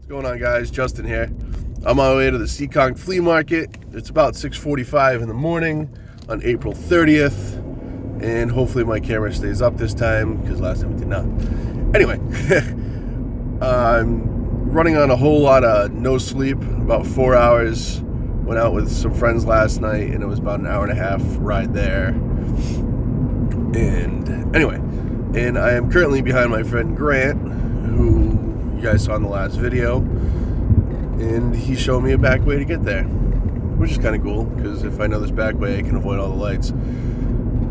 What's going on, guys? Justin here. I'm on my way to the Seekonk Flea Market. It's about 6:45 in the morning on April 30th, and hopefully my camera stays up this time because last time it did not. Anyway, I'm running on a whole lot of no sleep, about 4 hours. Went out with some friends last night, and it was about an hour and a half ride there. And anyway, and I am currently behind my friend Grant, who you guys saw in the last video, and he showed me a back way to get there, which is kind of cool because if I know this back way I can avoid all the lights.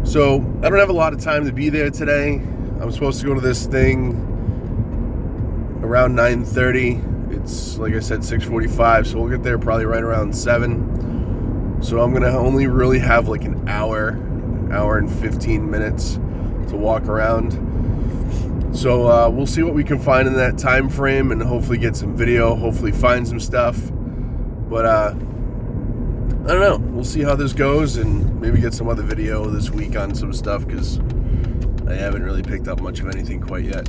So I don't have a lot of time to be there today. I'm supposed to go to this thing around 9:30. It's like I said 6:45, so we'll get there probably right around 7. So I'm gonna only really have like an hour and 15 minutes to walk around. So we'll see what we can find in that time frame and hopefully get some video, hopefully find some stuff. But I don't know. We'll see how this goes and maybe get some other video this week on some stuff because I haven't really picked up much of anything quite yet.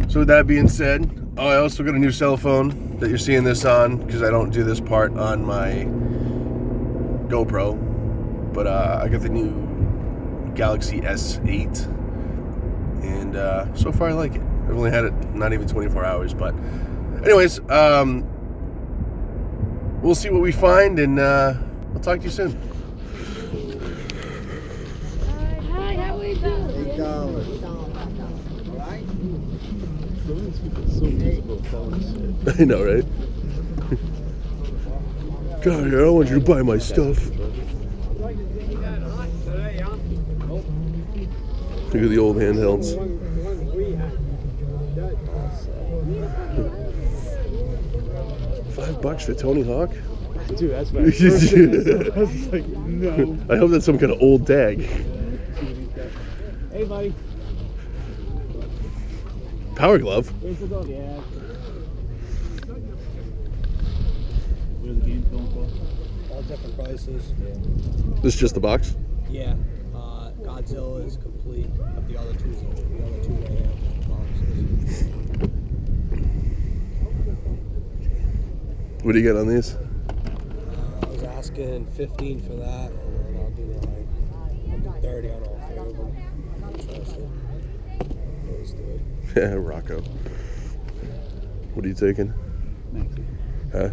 So with that being said, I also got a new cell phone that you're seeing this on because I don't do this part on my GoPro. But I got the new Galaxy S8. And so far I like it. I've only had it not even 24 hours, but anyways, we'll see what we find, and I'll talk to you soon. Hi, how are you doing? $8. Alright? Some of these people are so miserable selling shit. I know, right? God, I don't want you to buy my stuff. Look at the old handhelds. $5 for Tony Hawk? Dude, that's my first thing. I was like, no. I hope that's some kind of old tag. Hey, buddy. Power Glove? Where's the dog? Yeah. What are the games going for? All different prices. This is just the box? Yeah. Godzilla is complete, but the other two they have boxes. What do you get on these? I was asking 15 for that, and then I'll do 30 on all 3 of them. Interested. Those 3. Yeah, Rocco. What are you taking? Maxi. Huh?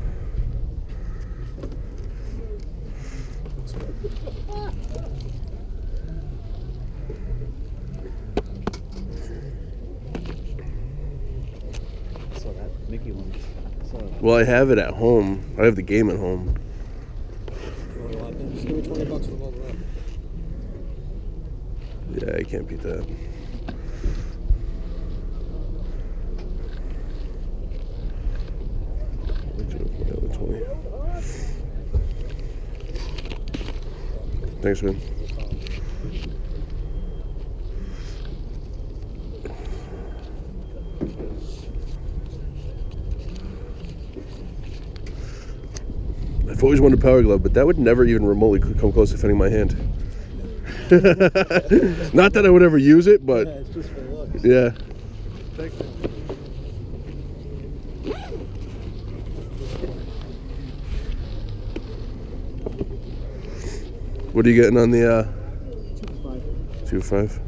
So that Mickey one. Well, I have it at home. I have the game at home. You want them? Just give me $20 for both of them. Yeah, I can't beat that. Thanks, man. I've always wanted a Power Glove, but that would never even remotely come close to fitting my hand. Not that I would ever use it, but Yeah, it's just for looks. yeah. What are you getting on the 2.5?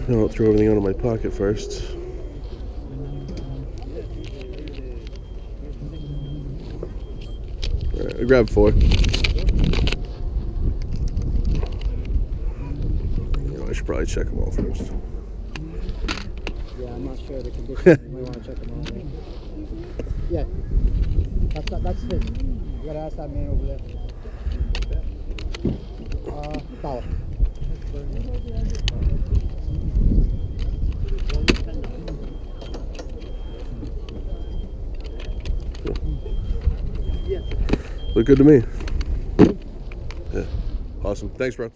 Now I'll throw everything out of my pocket first. Alright, I grabbed 4. I should probably check them all first. Yeah, I'm not sure of the condition. You might want to check them out. Yeah. That's his. You gotta ask that man over there. $1. Look good to me. Yeah. Awesome. Thanks, bro.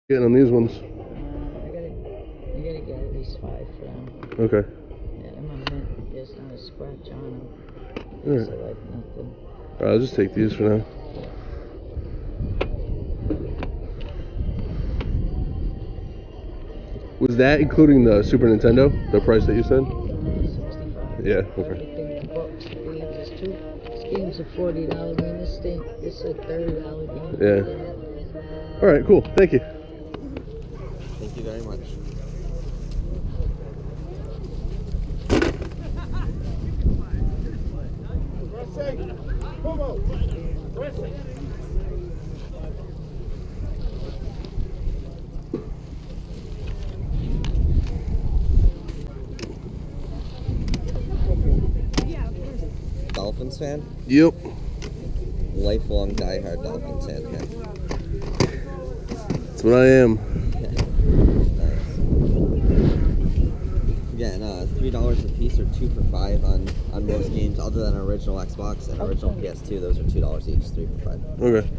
Getting on these ones. You gotta get at least 5 for them. Okay. Yeah, I'm on mint. There's not a scratch on them. Alright. So like nothing. I'll just take these for now. Was that including the Super Nintendo? The price that you said? 65. Yeah, okay. Everything, the books, the games, there's 2. This game's a $40 game. This is a $30 game. Yeah. Alright, cool. Thank you. Thank you very much. Dolphins fan? Yep. Lifelong diehard Dolphins fan. That's what I am. Again, $3 a piece or 2 for $5 on most games other than original Xbox and original PS2. Those are $2 each, 3 for $5. Okay.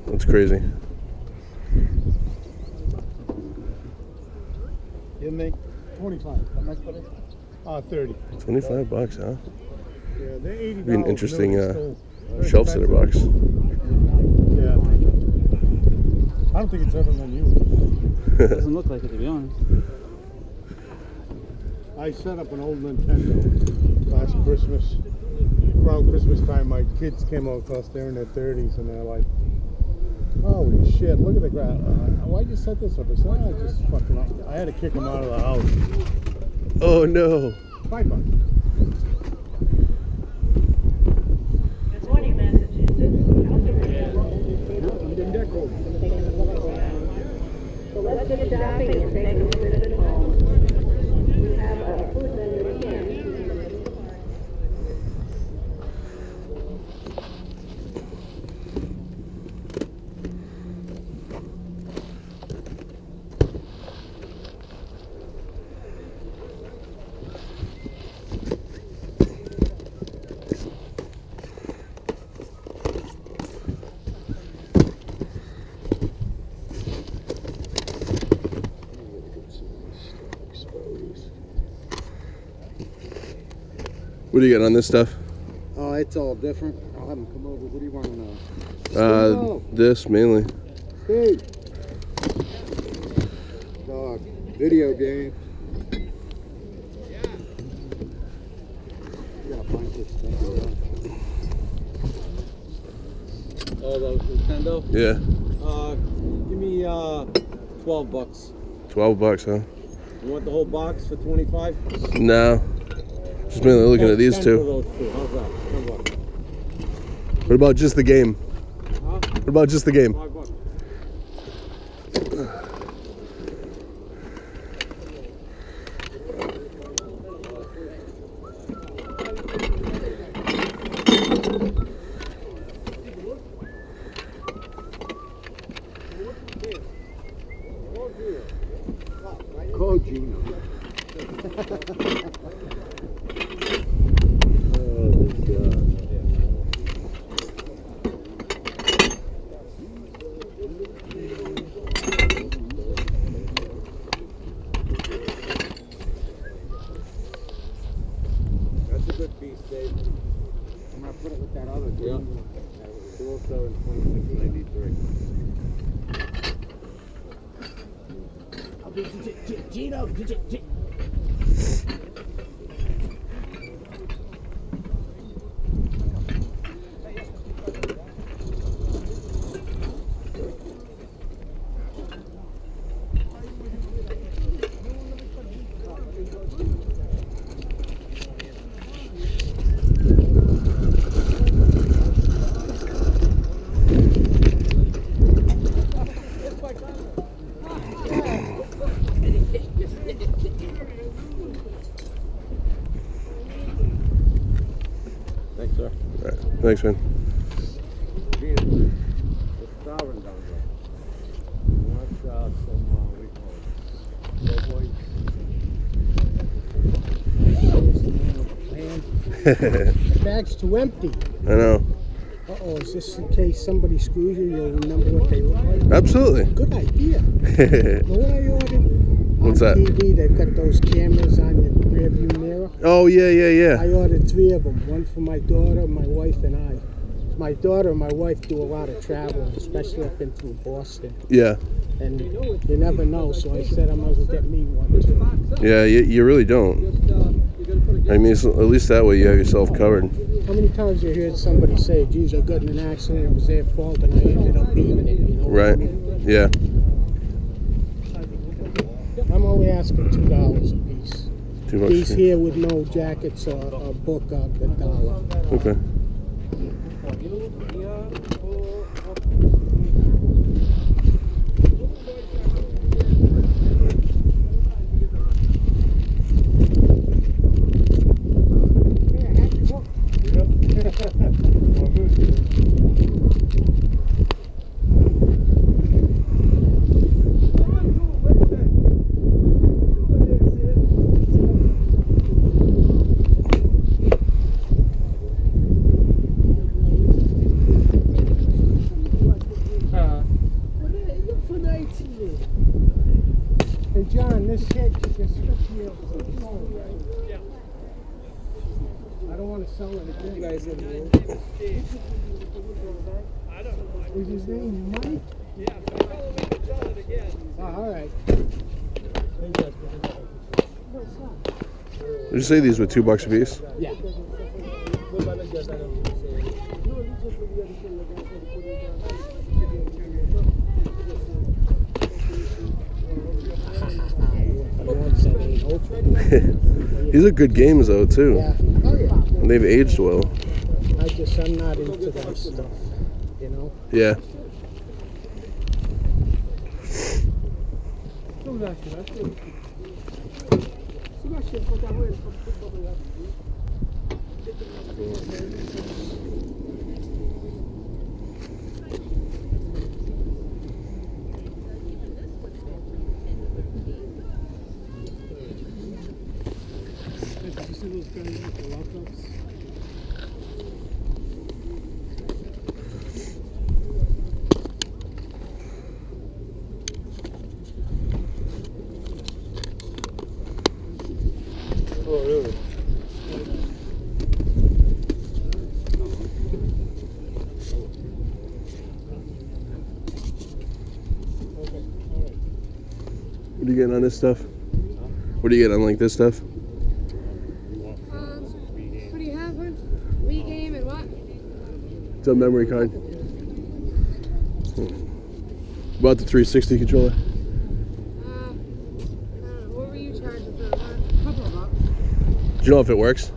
That's crazy. You make 25. 30. $25, huh? Yeah, they're $80. Be an interesting Still very shelf sitter box. expensive. Yeah. I don't think it's ever been used. Doesn't look like it, to be honest. I set up an old Nintendo last Christmas. Around Christmas time, my kids came over to us. They're in their 30s, and they're like, "Holy shit! Look at the grass. Why'd you set this up?" I said, "I just fucking up." I had to kick them out of the house. Oh no. $5. So let's get shopping and take a visit at home. We have a food vendor here. What do you got on this stuff? Oh, it's all different. I'll have them come over. What do you want to know? This mainly. Hey. Dog. Video game. You gotta find this stuff. Oh, the Nintendo? Yeah. Give me $12. $12, huh? You want the whole box for 25? No. Just mainly looking at these 10 two. for those two. How's that? $10. What about just the game? Huh? What about just the game? $5. piece, Dave. I'm gonna put it with that other green one. 207, 2693. Gino, Thanks, sir. All right. Thanks, man. It's starving down there. You want some, we call it, The bag's too empty. I know. Uh-oh, is this in case somebody screws you, you'll remember what they look like? Absolutely. Good idea. You know what I ordered? What's on that? TV, they've got those cameras on your rear view mirror. Oh, yeah. I ordered 3 of them, one for my daughter, my wife, and I. My daughter and my wife do a lot of traveling, especially up in through Boston. Yeah. And you never know, so I said I might as well get me one too. Yeah, you really don't. I mean, at least that way you have yourself covered. How many times have you heard somebody say, geez, I got in an accident, it was their fault, and I ended up beating it, you know? what I Right. mean? Yeah. I'm only asking $2 a piece. $2. These here with no jackets or a book are $1. Okay. Hey John, this hitch is supposed to be able to phone, right? Yeah. I don't want to sell it again. You guys in the Is his name Mike? Yeah, so tell him we can sell it again. Oh, all right. Did you say these were $2 a piece? Yeah. These are good games though too. Yeah. Oh, yeah. And they've aged well. I'm not into that stuff, you know? Yeah. Oh, really? What are you getting on this stuff? What do you get on like this stuff? What do you have? Wii game and what? It's a memory card. About the 360 controller. I don't know. What were you charging for? A couple of bucks. Do you know if it works?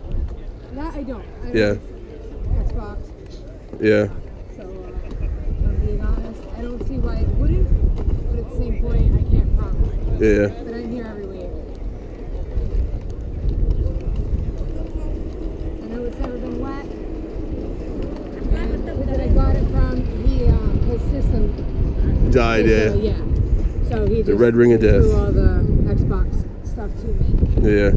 That I don't. I don't Yeah. have Xbox. Yeah. So, I'm being honest. I don't see why it wouldn't, but at the same point, I can't promise. Yeah. But I'm here every week. I know it's never been wet. And that I got it from, his system Died, yeah. Yeah. So he The just red ring of death. threw all the Xbox stuff to me. Yeah.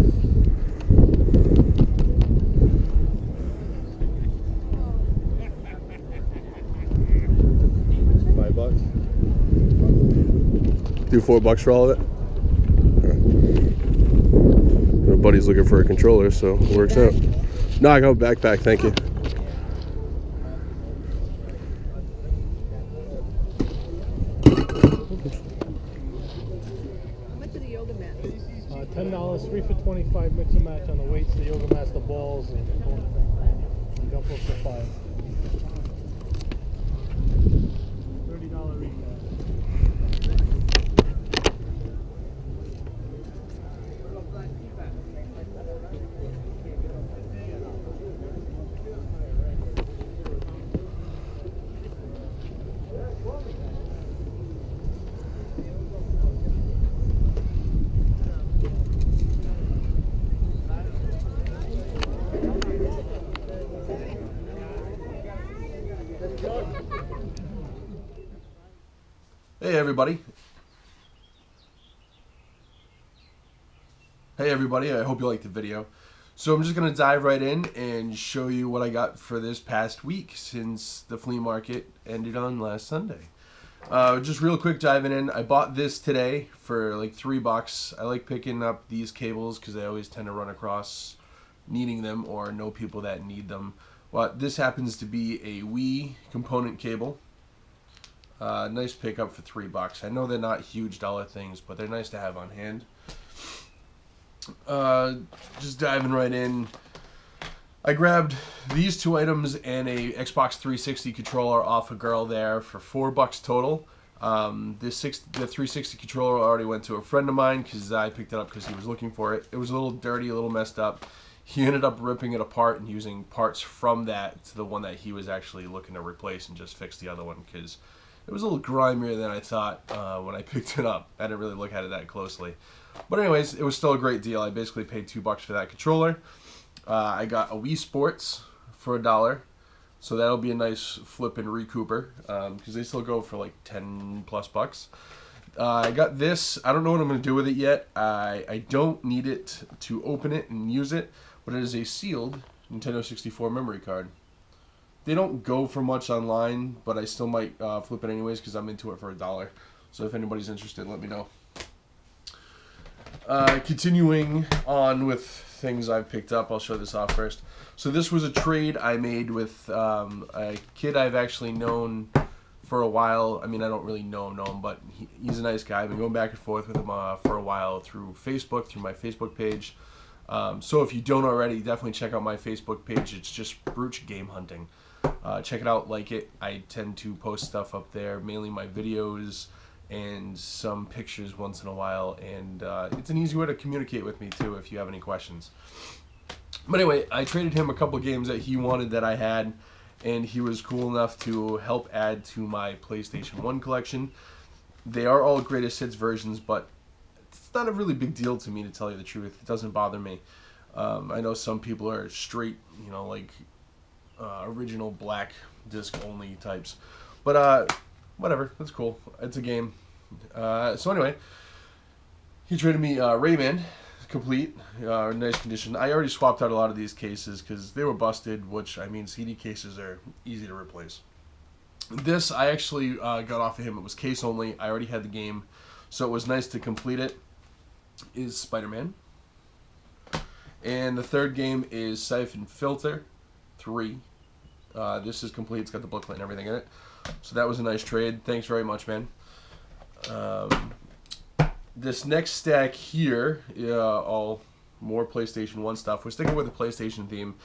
$5. Do $4 for all of it? Alright. My buddy's looking for a controller, so it works out. No, I got a backpack, thank you. $10, 3 for $25. Mix and match on the weights, the yoga mats, the balls, and jump ropes for $5. $30 retail. Hey everybody. Hey everybody, I hope you liked the video. So I'm just going to dive right in and show you what I got for this past week since the flea market ended on last Sunday. Just real quick diving in, I bought this today for like $3. I like picking up these cables because I always tend to run across needing them or know people that need them. Well, this happens to be a Wii component cable. Nice pickup for $3. I know they're not huge dollar things, but they're nice to have on hand. Just diving right in, I grabbed these two items and a Xbox 360 controller off a girl there for $4 total. The 360 controller already went to a friend of mine because I picked it up because he was looking for it. It was a little dirty, a little messed up. He ended up ripping it apart and using parts from that to the one that he was actually looking to replace and just fix the other one because it was a little grimier than I thought when I picked it up. I didn't really look at it that closely. But anyways, it was still a great deal. I basically paid $2 for that controller. I got a Wii Sports for $1. So that'll be a nice flip and recouper because they still go for like 10+ bucks. I got this. I don't know what I'm going to do with it yet. I don't need it to open it and use it, but it is a sealed Nintendo 64 memory card. They don't go for much online, but I still might flip it anyways because I'm into it for $1. So if anybody's interested, let me know. Continuing on with things I've picked up, I'll show this off first. So this was a trade I made with a kid I've actually known for a while. I mean, I don't really know him, but he's a nice guy. I've been going back and forth with him for a while through Facebook, through my Facebook page. So if you don't already, definitely check out my Facebook page. It's just Brooch Game Hunting. Check it out, like it. I tend to post stuff up there, mainly my videos and some pictures once in a while, and it's an easy way to communicate with me too if you have any questions. But anyway, I traded him a couple games that he wanted that I had, and he was cool enough to help add to my PlayStation 1 collection. They are all greatest hits versions, but it's not a really big deal to me, to tell you the truth. It doesn't bother me. I know some people are straight, you know, like original black disc only types, but whatever, that's cool. It's a game. So anyway, he traded me Rayman complete, nice condition. I already swapped out a lot of these cases because they were busted, which, I mean, CD cases are easy to replace. This I actually got off of him. It was case only. I already had the game, so it was nice to complete it. Is Spider-Man. And the third game is Siphon Filter 3. This is complete. It's got the booklet and everything in it. So that was a nice trade. Thanks very much, man. This next stack here, all more PlayStation 1 stuff. We're sticking with the PlayStation theme.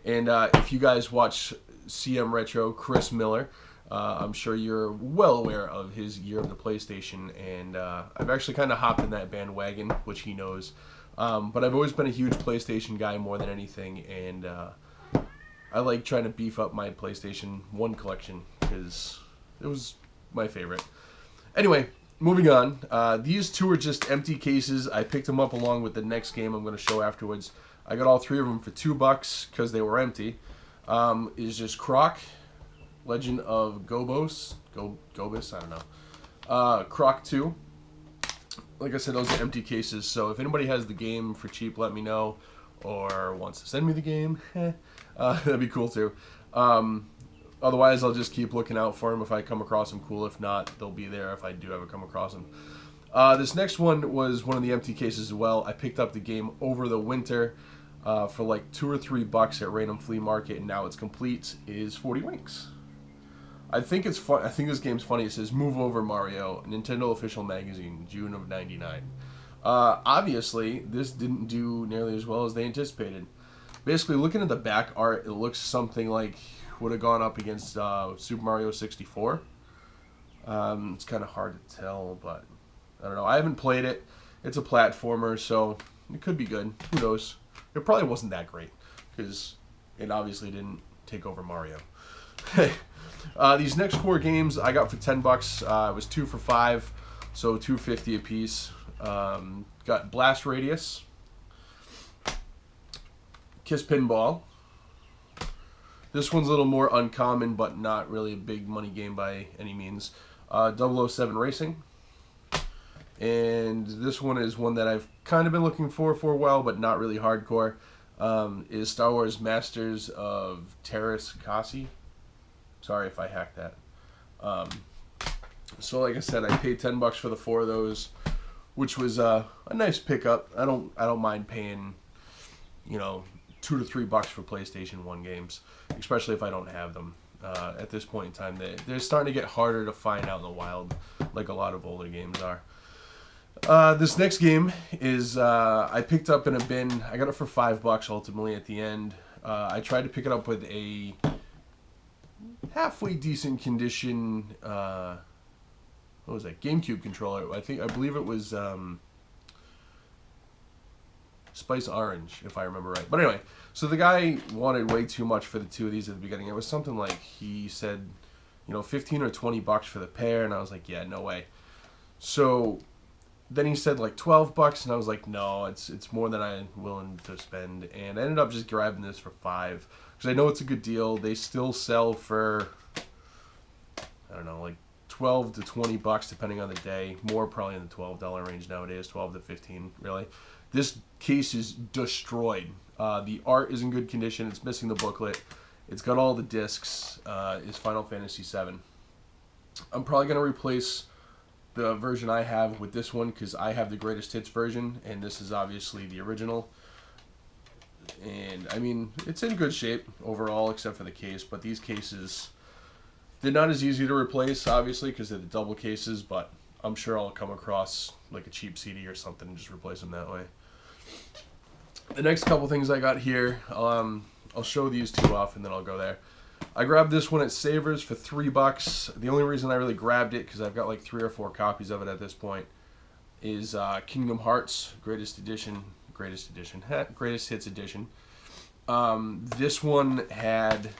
And if you guys watch CM Retro, Chris Miller, I'm sure you're well aware of his year of the PlayStation. And I've actually kind of hopped in that bandwagon, which he knows. But I've always been a huge PlayStation guy more than anything. And I like trying to beef up my PlayStation 1 collection because it was my favorite. Anyway, moving on. These two are just empty cases. I picked them up along with the next game I'm going to show afterwards. I got all three of them for $2 because they were empty. Is just Croc, Legend of Gobos, I don't know. Croc 2. Like I said, those are empty cases. So if anybody has the game for cheap, let me know. Or wants to send me the game, that'd be cool too. Otherwise, I'll just keep looking out for them. If I come across them, cool. If not, they'll be there if I do ever come across them. This next one was one of the empty cases as well. I picked up the game over the winter. for like $2 or $3 at random flea market, and now it's complete, is 40 winks. I think it's fun. I think this game's funny. It says "Move Over Mario," Nintendo Official Magazine, June of '99. Obviously, this didn't do nearly as well as they anticipated. Basically, looking at the back art, it looks something like would have gone up against Super Mario 64. It's kind of hard to tell, but I don't know. I haven't played it. It's a platformer, so it could be good. Who knows? It probably wasn't that great because it obviously didn't take over Mario. These next 4 games I got for $10. It was 2 for $5, so $2.50 a piece. Got Blast Radius, Kiss Pinball. This one's a little more uncommon, but not really a big money game by any means. 007 Racing. And this one is one that I've kind of been looking for a while, but not really hardcore. Is Star Wars Masters of Terras Kasi. Sorry if I hacked that. So like I said, I paid $10 for the 4 of those, which was a nice pickup. I don't mind paying, you know, $2 to $3 for PlayStation 1 games, especially if I don't have them. At this point in time, they're starting to get harder to find out in the wild, like a lot of older games are. This next game is I picked up in a bin. I got it for $5 ultimately at the end. I tried to pick it up with a halfway decent condition. What was that? GameCube controller. I believe it was Spice Orange, if I remember right. But anyway, so the guy wanted way too much for the 2 of these at the beginning. It was something like, he said, you know, 15 or 20 bucks for the pair, and I was like, yeah, no way. So then he said like $12, and I was like, no, it's more than I'm willing to spend. And I ended up just grabbing this for $5 because I know it's a good deal. They still sell for, I don't know, like 12 to 20 bucks depending on the day. More probably in the $12 range nowadays, 12 to 15 really. This case is destroyed. The art is in good condition. It's missing the booklet. It's got all the discs. It's Final Fantasy VII. I'm probably going to replace the version I have with this one because I have the greatest hits version, and this is obviously the original. And I mean, it's in good shape overall except for the case, but these cases, they're not as easy to replace obviously because they're the double cases, but I'm sure I'll come across like a cheap CD or something and just replace them that way. The next couple things I got here, I'll show these 2 off and then I'll go there. I grabbed this one at Savers for $3. The only reason I really grabbed it, because I've got like 3 or 4 copies of it at this point, is Kingdom Hearts Greatest Hits Edition. This one had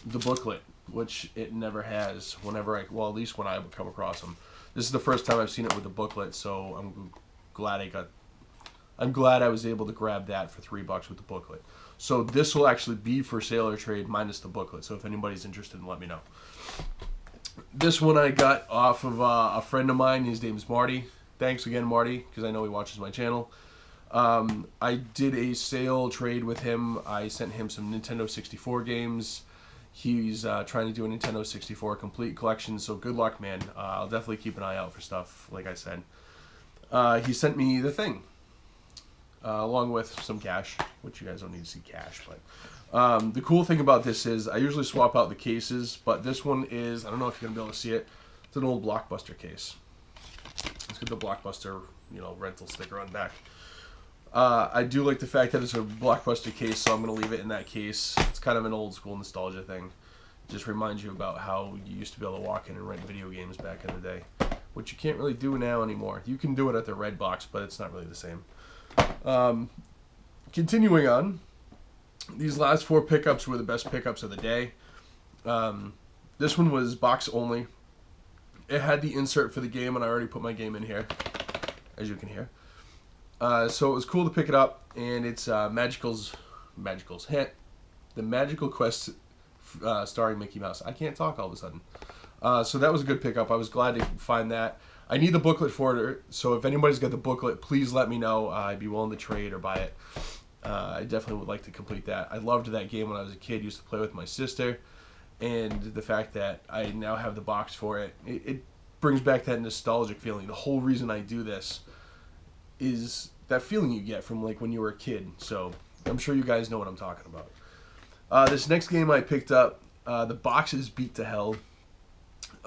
the booklet, which it never has whenever at least when I come across them. This is the first time I've seen it with the booklet, so I'm glad I was able to grab that for $3 with the booklet. So this will actually be for sale or trade minus the booklet. So if anybody's interested, let me know. This one I got off of a friend of mine. His name's Marty. Thanks again, Marty, because I know he watches my channel. I did a sale trade with him. I sent him some Nintendo 64 games. He's trying to do a Nintendo 64 complete collection, so good luck, man. I'll definitely keep an eye out for stuff, like I said. He sent me the thing. Along with some cash, which you guys don't need to see cash. But the cool thing about this is I usually swap out the cases, but this one is, I don't know if you're going to be able to see it, it's an old Blockbuster case. It's got the Blockbuster, you know, rental sticker on the back. I do like the fact that it's a Blockbuster case, so I'm going to leave it in that case. It's kind of an old school nostalgia thing. It just reminds you about how you used to be able to walk in and rent video games back in the day, which you can't really do now anymore. You can do it at the Red Box, but it's not really the same. Continuing on, these last 4 pickups were the best pickups of the day. This one was box only. It had the insert for the game, and I already put my game in here, as you can hear. So it was cool to pick it up, and it's Magical's hit, the Magical Quest starring Mickey Mouse. I can't talk all of a sudden. So that was a good pickup. I was glad to find that. I need the booklet for it, so if anybody's got the booklet, please let me know. I'd be willing to trade or buy it. I definitely would like to complete that. I loved that game when I was a kid. Used to play with my sister, and the fact that I now have the box for it, it brings back that nostalgic feeling. The whole reason I do this is that feeling you get from like when you were a kid. So I'm sure you guys know what I'm talking about. This next game I picked up, the box is beat to hell,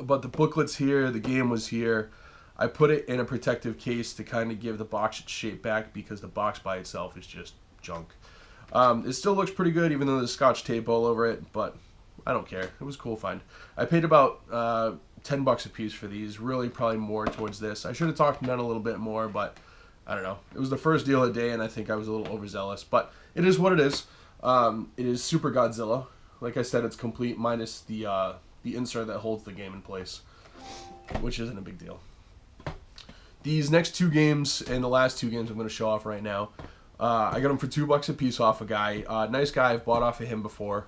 but the booklet's here, the game was here. I put it in a protective case to kind of give the box its shape back because the box by itself is just junk. It still looks pretty good even though there's scotch tape all over it, but I don't care. It was a cool find. I paid about $10 a piece for these, really probably more towards this. I should have talked about it a little bit more, but I don't know. It was the first deal of the day and I think I was a little overzealous, but it is what it is. It is Super Godzilla. Like I said, it's complete minus the insert that holds the game in place, which isn't a big deal. These next two games and the last two games I'm going to show off right now, I got them for $2 a piece off a guy. Nice guy. I've bought off of him before.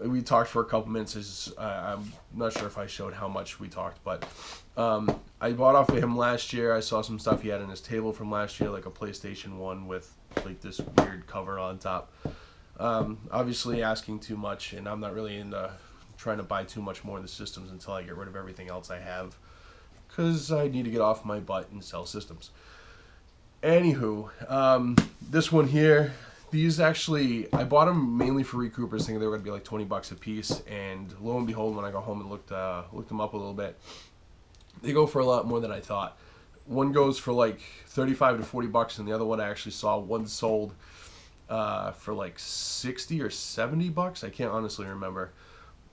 We talked for a couple minutes. I'm not sure if I showed how much we talked, but I bought off of him last year. I saw some stuff he had in his table from last year, like a PlayStation 1 with like this weird cover on top. Obviously asking too much, and I'm not really into trying to buy too much more of the systems until I get rid of everything else I have, because I need to get off my butt and sell systems. Anywho, this one here, these actually, I bought them mainly for recoupers, thinking they were going to be like $20 a piece, and lo and behold, when I got home and looked them up a little bit, they go for a lot more than I thought. One goes for like $35 to $40, and the other one I actually saw one sold for like $60 or $70. I can't honestly remember.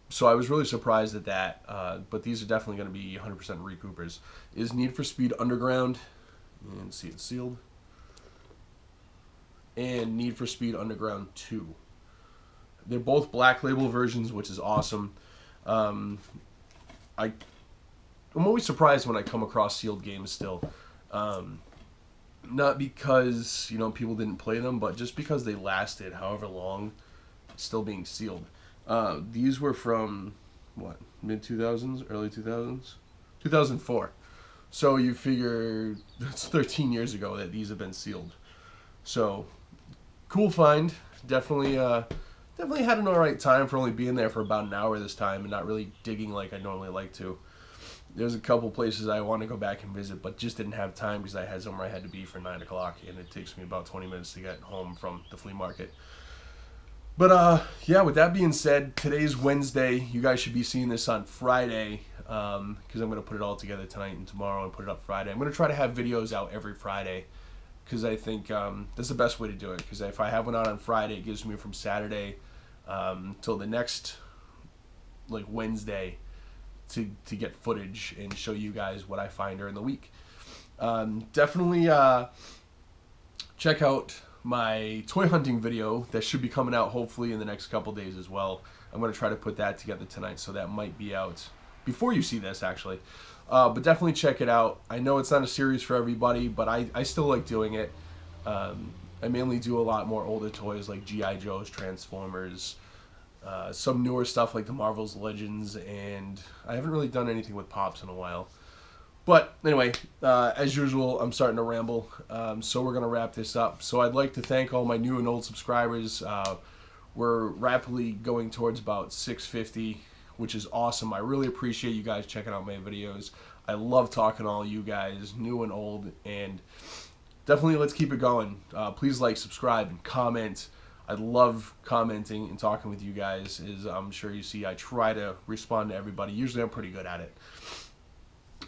So I was really surprised at that, but these are definitely going to be 100% recoupers. Is Need for Speed Underground, and see it's sealed, and Need for Speed Underground 2. They're both black label versions, which is awesome. I'm always surprised when I come across sealed games still. Not because, you know, people didn't play them, but just because they lasted however long still being sealed. These were from, what, mid-2000s, early 2000s? 2004. So you figure that's 13 years ago that these have been sealed. So, cool find. Definitely had an alright time for only being there for about an hour this time and not really digging like I normally like to. There's a couple places I want to go back and visit, but just didn't have time because I had somewhere I had to be for 9 o'clock, and it takes me about 20 minutes to get home from the flea market. But, yeah, with that being said, today's Wednesday. You guys should be seeing this on Friday, because I'm going to put it all together tonight and tomorrow and put it up Friday. I'm going to try to have videos out every Friday, because I think that's the best way to do it. Because if I have one out on Friday, it gives me from Saturday till the next, like, Wednesday to get footage and show you guys what I find during the week. Definitely check out my toy hunting video that should be coming out hopefully in the next couple days as well. I'm going to try to put that together tonight, so that might be out before you see this actually. But definitely check it out. I know it's not a series for everybody, but I still like doing it. I mainly do a lot more older toys like G.I. Joe's, Transformers, some newer stuff like the Marvel's Legends, and I haven't really done anything with Pops in a while. But anyway, as usual, I'm starting to ramble, so we're going to wrap this up. So I'd like to thank all my new and old subscribers. We're rapidly going towards about 650, which is awesome. I really appreciate you guys checking out my videos. I love talking to all you guys, new and old, and definitely let's keep it going. Please like, subscribe, and comment. I love commenting and talking with you guys. As I'm sure you see, I try to respond to everybody. Usually I'm pretty good at it.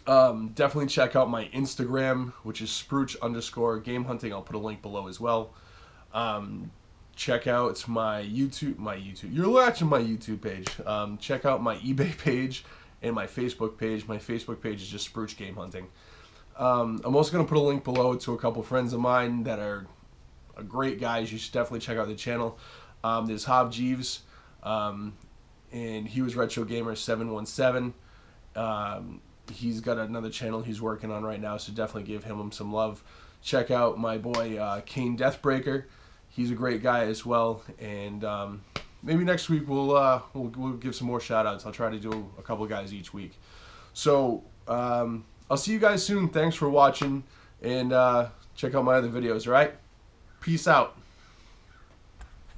Definitely check out my Instagram, which is Sprooch_gamehunting. I'll put a link below as well. Check out my YouTube. You're watching my YouTube page. Check out my eBay page and my Facebook page. My Facebook page is just Sprooch Game Hunting. I'm also going to put a link below to a couple friends of mine that are great guys. You should definitely check out the channel. There's Hob Jeeves, and he was Retro Gamer 717. He's got another channel he's working on right now, so definitely give him some love. Check out my boy Kane Deathbreaker. He's a great guy as well, and maybe next week we'll give some more shout outs. I'll try to do a couple of guys each week. So I'll see you guys soon. Thanks for watching, and check out my other videos, all right? Peace out.